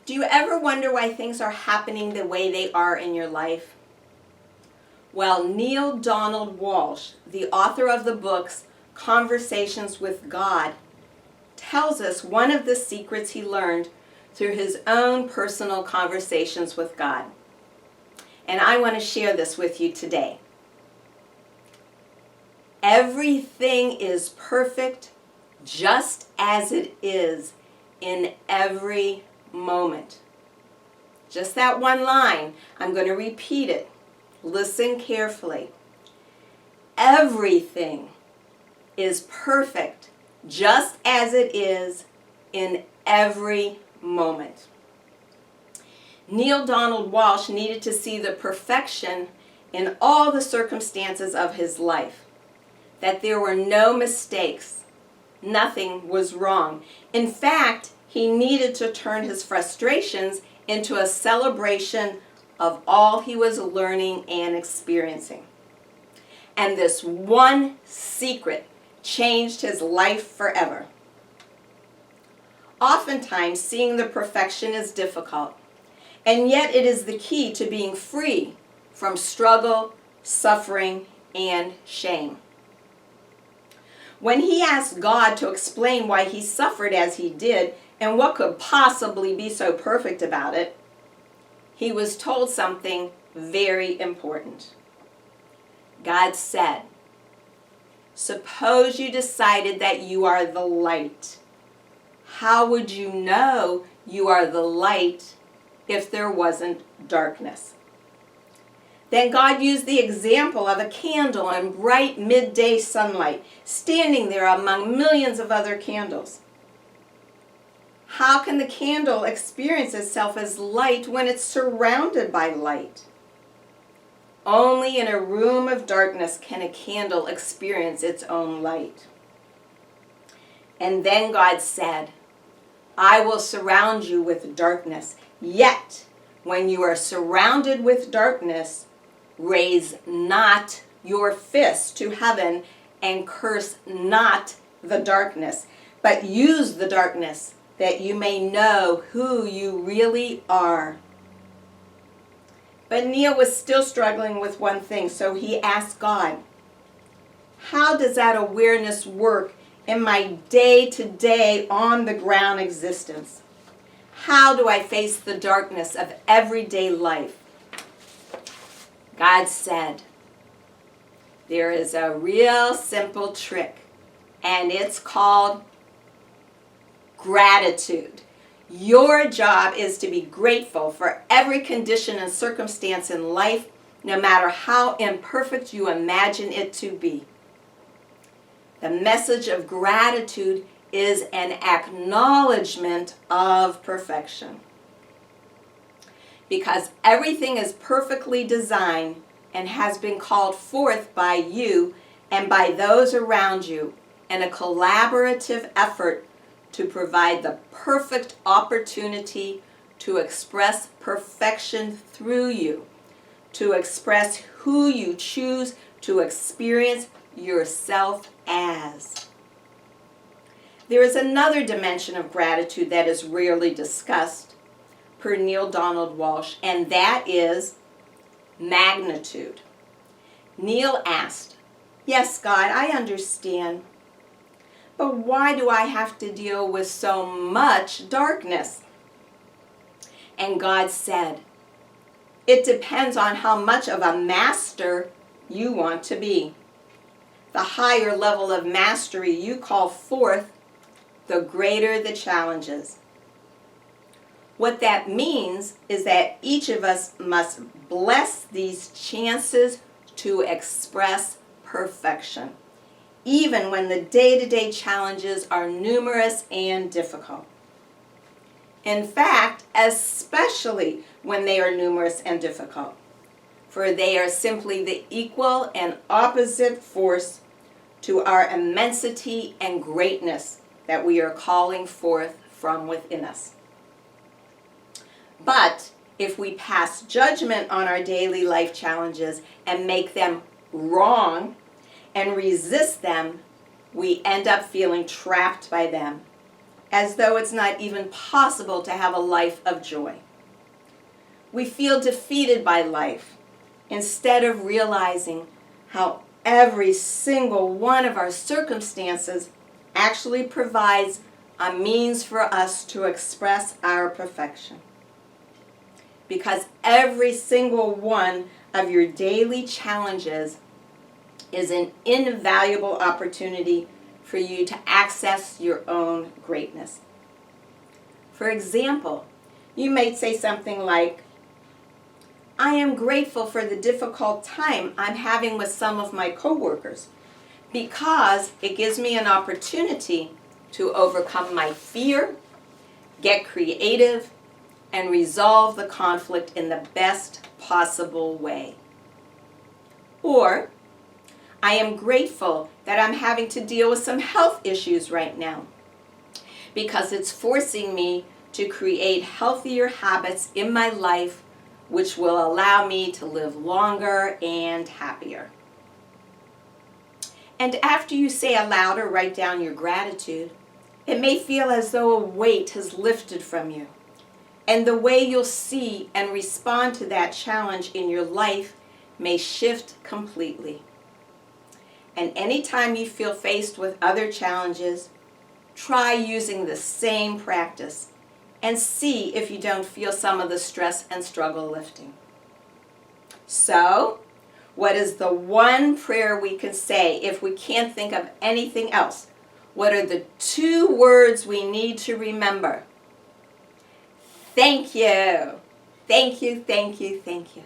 Do you ever wonder why things are happening the way they are in your life? Well, Neale Donald Walsch, the author of the books Conversations with God, tells us one of the secrets he learned through his own personal conversations with God. And I want to share this with you today. Everything is perfect just as it is in every moment. Just that one line. I'm going to repeat it. Listen carefully. Everything is perfect just as it is in every moment. Neale Donald Walsch needed to see the perfection in all the circumstances of his life, that there were no mistakes, nothing was wrong. In fact, he needed to turn his frustrations into a celebration of all he was learning and experiencing. And this one secret changed his life forever. Oftentimes, seeing the perfection is difficult, and yet it is the key to being free from struggle, suffering, and shame. When he asked God to explain why he suffered as he did and what could possibly be so perfect about it, he was told something very important. God said, "Suppose you decided that you are the light. How would you know you are the light if there wasn't darkness?" Then God used the example of a candle in bright midday sunlight, standing there among millions of other candles. How can the candle experience itself as light when it's surrounded by light? Only in a room of darkness can a candle experience its own light. And then God said, "I will surround you with darkness. Yet, when you are surrounded with darkness, raise not your fist to heaven and curse not the darkness, but use the darkness that you may know who you really are." But Neale was still struggling with one thing, so he asked God, "How does that awareness work in my day-to-day, on-the-ground existence? How do I face the darkness of everyday life?" God said, "There is a real simple trick, and it's called gratitude. Your job is to be grateful for every condition and circumstance in life, no matter how imperfect you imagine it to be. The message of gratitude is an acknowledgement of perfection. Because everything is perfectly designed and has been called forth by you and by those around you in a collaborative effort to provide the perfect opportunity to express perfection through you, to express who you choose to experience yourself as." There is another dimension of gratitude that is rarely discussed, per Neale Donald Walsch, and that is magnitude. Neale asked, "Yes, God, I understand. But why do I have to deal with so much darkness?" And God said, "It depends on how much of a master you want to be. The higher level of mastery you call forth, the greater the challenges. What that means is that each of us must bless these chances to express perfection, even when the day-to-day challenges are numerous and difficult. In fact, especially when they are numerous and difficult, for they are simply the equal and opposite force to our immensity and greatness that we are calling forth from within us. But if we pass judgment on our daily life challenges and make them wrong and resist them, we end up feeling trapped by them, as though it's not even possible to have a life of joy. We feel defeated by life instead of realizing how every single one of our circumstances actually provides a means for us to express our perfection. Because every single one of your daily challenges is an invaluable opportunity for you to access your own greatness. For example, you might say something like, I am grateful for the difficult time I'm having with some of my coworkers because it gives me an opportunity to overcome my fear, get creative, and resolve the conflict in the best possible way. Or, I am grateful that I'm having to deal with some health issues right now because it's forcing me to create healthier habits in my life which will allow me to live longer and happier. And after you say aloud or write down your gratitude, it may feel as though a weight has lifted from you. And the way you'll see and respond to that challenge in your life may shift completely. And anytime you feel faced with other challenges, try using the same practice and see if you don't feel some of the stress and struggle lifting. So, what is the one prayer we can say if we can't think of anything else? What are the 2 words we need to remember? Thank you. Thank you, thank you, thank you.